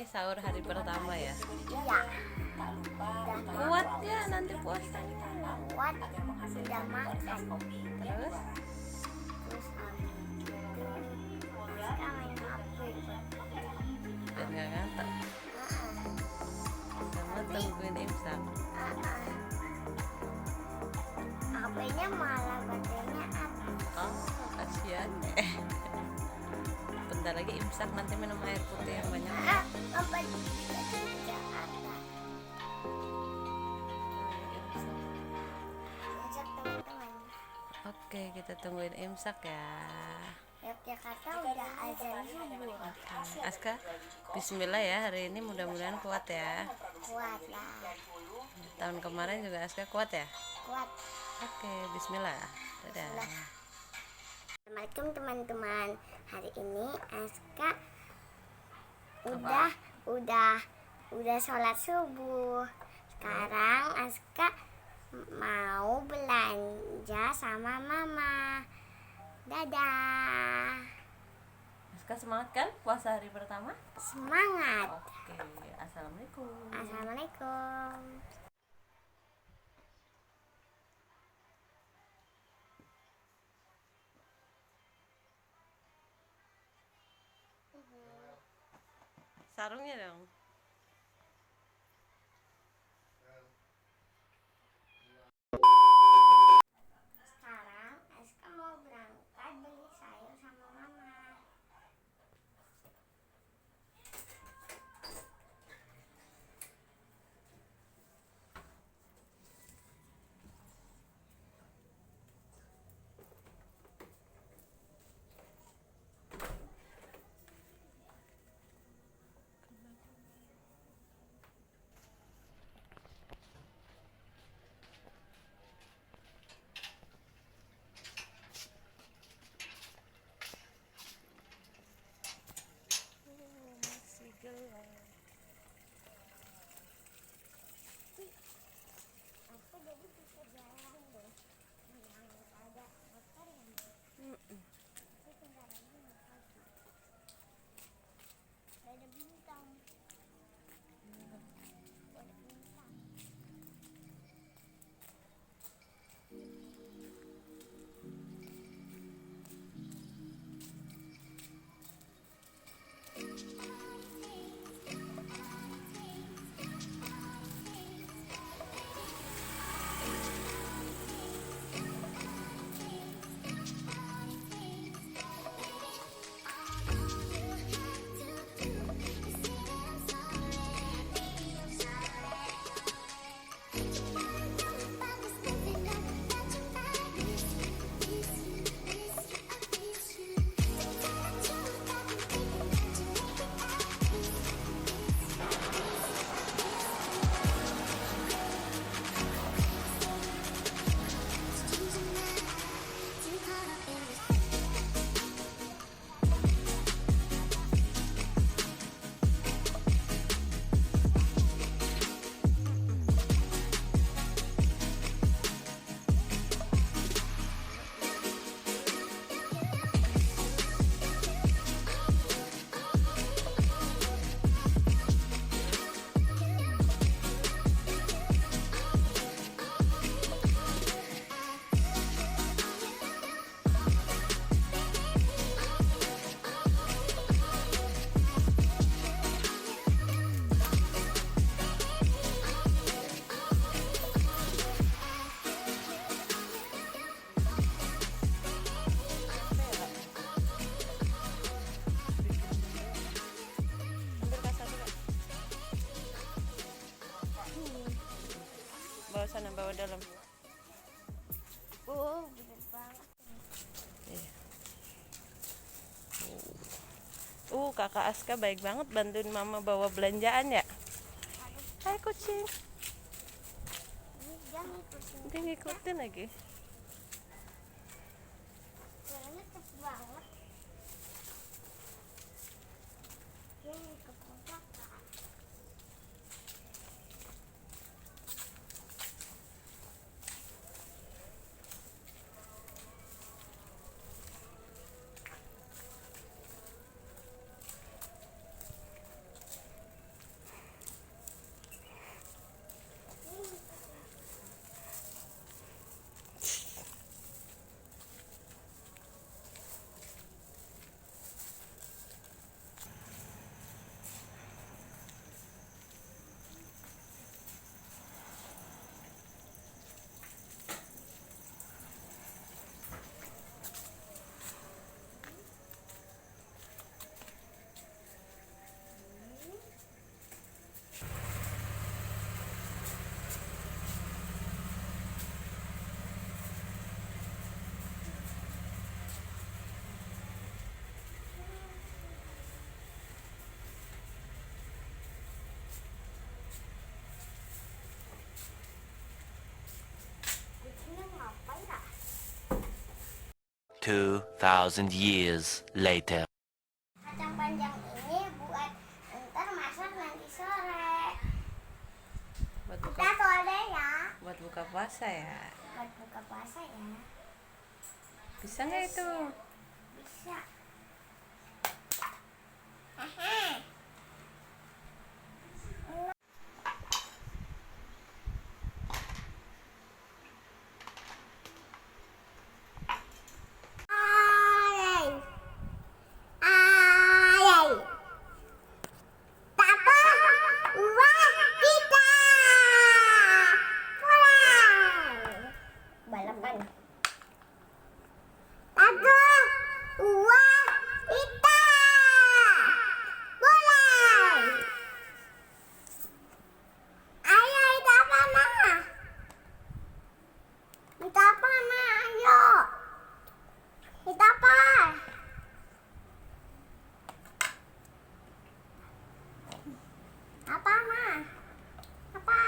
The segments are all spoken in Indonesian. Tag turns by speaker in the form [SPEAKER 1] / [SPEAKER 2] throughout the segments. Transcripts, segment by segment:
[SPEAKER 1] sahur hari pertama ya.
[SPEAKER 2] Iya,
[SPEAKER 1] Kuat ya nanti puasanya.
[SPEAKER 2] kuat udah makan.
[SPEAKER 1] Terus
[SPEAKER 2] Terus habis itu Aska main HP.
[SPEAKER 1] biar nggak ngantuk. Sama tungguin imsak.
[SPEAKER 2] HP-nya malah baterainya habis.
[SPEAKER 1] Oh, kasihan. Bentar lagi imsak, nanti minum air putih yang banyak.
[SPEAKER 2] Apa tidak ada? Ajak teman-teman.
[SPEAKER 1] Oke, kita tungguin imsak ya.
[SPEAKER 2] Yogyakarta udah azan subuh.
[SPEAKER 1] Aska, bismillah ya, hari ini mudah-mudahan kuat ya.
[SPEAKER 2] Kuat lah,
[SPEAKER 1] Tahun kemarin juga Aska kuat ya.
[SPEAKER 2] kuat.
[SPEAKER 1] Oke, bismillah. Dadah.
[SPEAKER 2] Assalamualaikum teman-teman. Hari ini Aska udah sholat subuh. Sekarang Aska mau belanja sama mama. Dadah.
[SPEAKER 1] Aska semangat kan puasa hari pertama?
[SPEAKER 2] Semangat.
[SPEAKER 1] Oke, assalamualaikum.
[SPEAKER 2] Assalamualaikum.
[SPEAKER 1] Sarungnya dong.
[SPEAKER 2] Sekarang Aska mau berangkat beli sayur sama mama.
[SPEAKER 1] Masih gelap.
[SPEAKER 2] Aku jadi bisa jalan deh. Yang ada motor yang itu kendaraannya nggak lagi. Ada bintang. Ada bintang.
[SPEAKER 1] Bawa sana, bawa dalam.
[SPEAKER 2] Bener banget.
[SPEAKER 1] Iya. Kakak Aska baik banget bantuin mama bawa belanjaan ya. Hai kucing.
[SPEAKER 2] Ini dia ngikutin.
[SPEAKER 1] Dia ngikutin lagi.
[SPEAKER 2] Suaranya keras banget. Dia ngikutin kakak.
[SPEAKER 3] 2,000 years later.
[SPEAKER 2] Kacang panjang ini buat ntar masak nanti sore.
[SPEAKER 1] Buat
[SPEAKER 2] Kita
[SPEAKER 1] buka,
[SPEAKER 2] sore ya.
[SPEAKER 1] buat buka puasa ya.
[SPEAKER 2] Buat buka puasa ya.
[SPEAKER 1] Bisa nggak itu?
[SPEAKER 2] Bisa. Aha. Ayai. Ayai. Papa, uang kita. Pulang. Balapan. Papa, uang kita. Pulang. Ayo, kita apa, Ma? Kita apa, Ma? Ayo. Kita apa? Apa, Ma? Apa?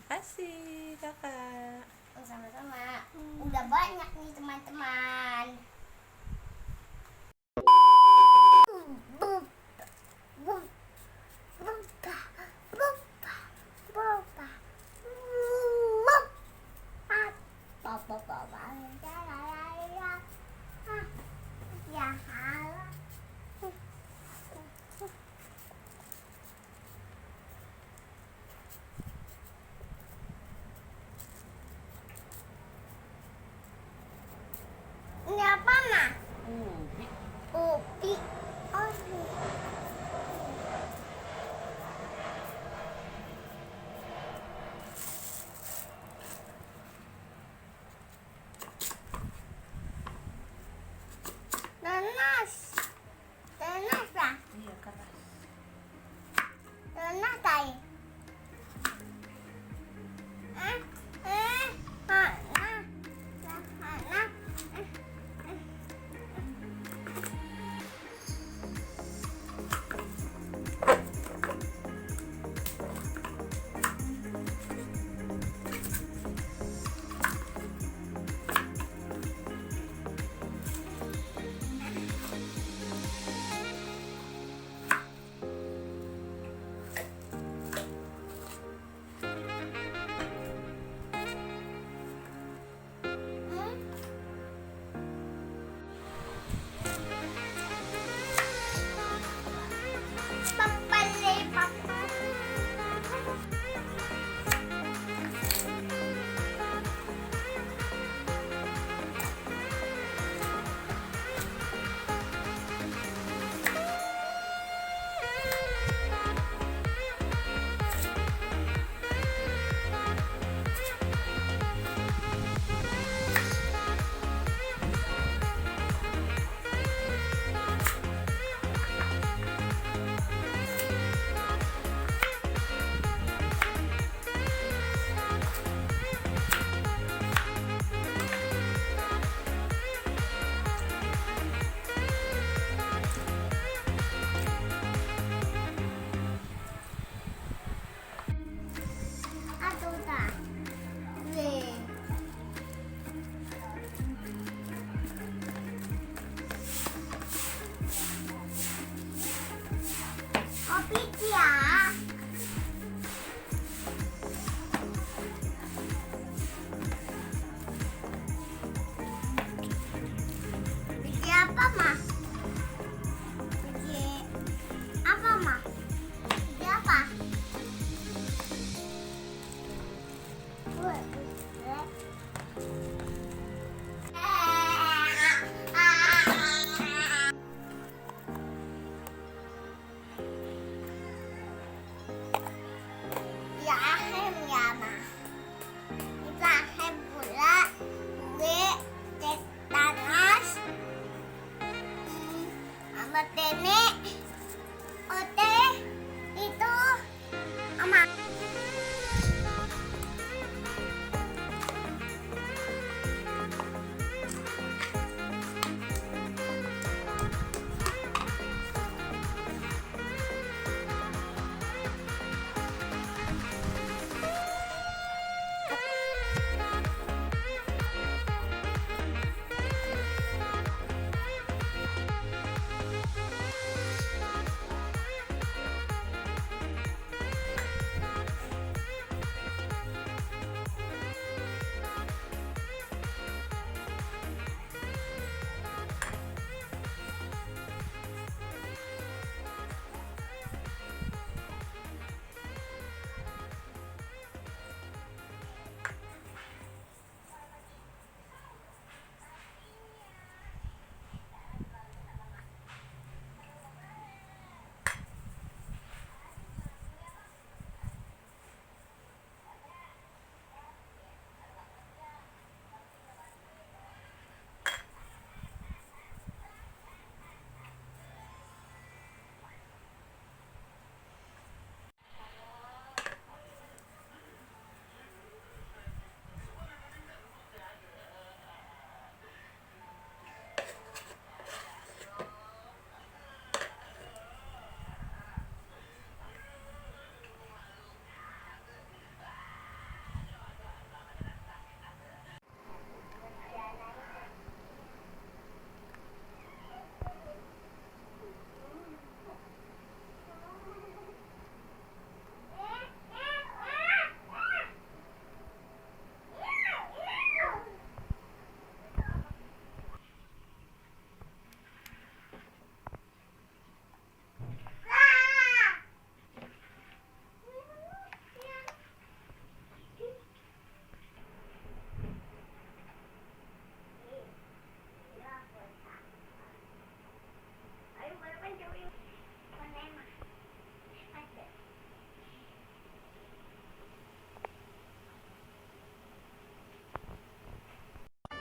[SPEAKER 1] Kasih kakak.
[SPEAKER 2] Sama-sama. Udah banyak nih teman-teman. Ini apa?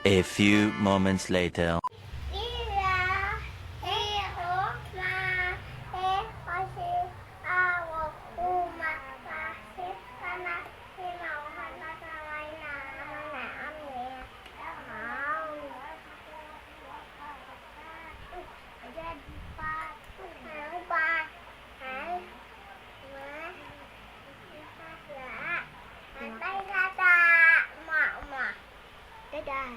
[SPEAKER 3] A few moments later.
[SPEAKER 2] Iya, kasih aku makasih karena sinauhan masa lain mana ambil mau jadi pak hebat hai mah ya santai kata mak dadah.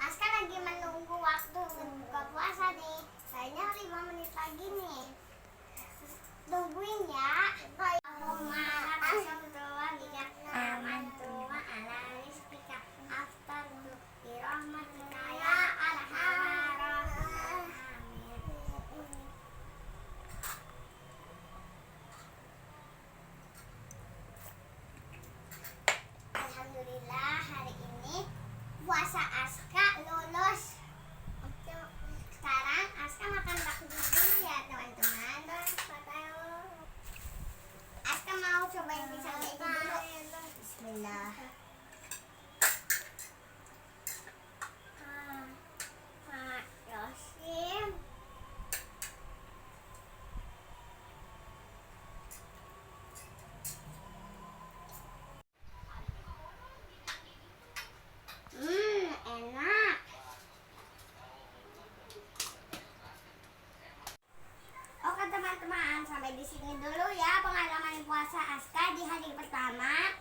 [SPEAKER 2] Aska lagi menunggu waktu buka puasa nih. Kayaknya 5 menit lagi nih. Tungguin ya. Alhamdulillah hari ini puasa Aska lulus. Sekarang Aska makan takjil dulu ya teman-teman. Aska mau cobain pisang ini dulu. Bismillah. Yosim. Enak. Oke teman-teman, sampai di sini dulu ya pengalaman puasa Aska di hari pertama.